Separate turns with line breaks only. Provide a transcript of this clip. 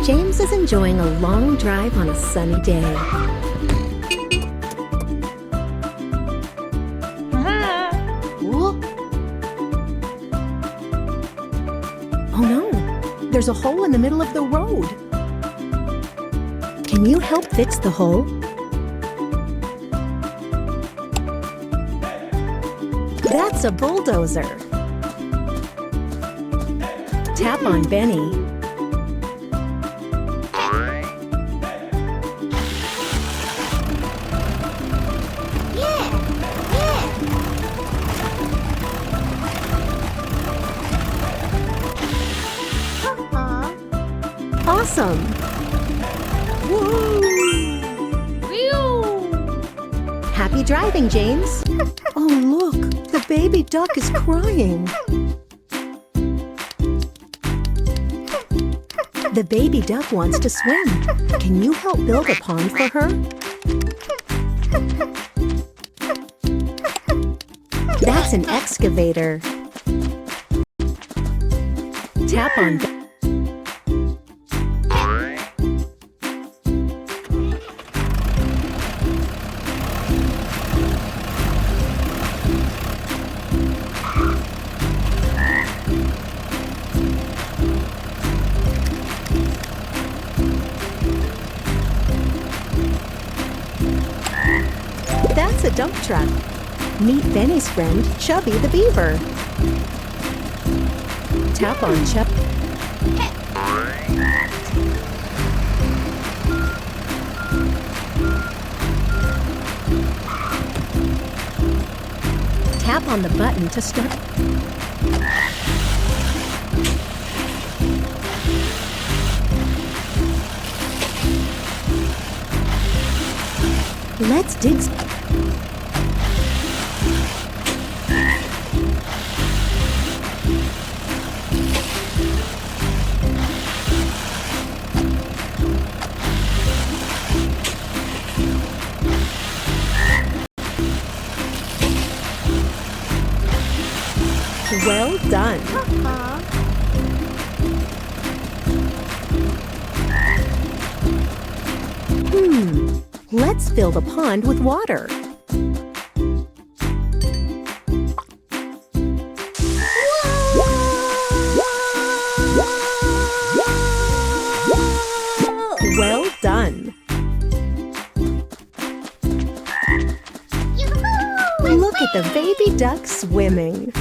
James is enjoying a long drive on a sunny day. Oh no! There's a hole in the middle of the road. Can you help fix the hole? That's a bulldozer. Tap on Benny. Awesome! Woo! Happy driving, James! Oh, look! The baby duck is crying! The baby duck wants to swim. Can you help build a pond for her? That's an excavator. Tap on That's a dump truck. Meet Benny's friend, Chubby the beaver. Tap on Chubby. Tap on the button to start. Let's dig. Well done. Let's fill the pond with water. Well done. Look at the baby duck swimming.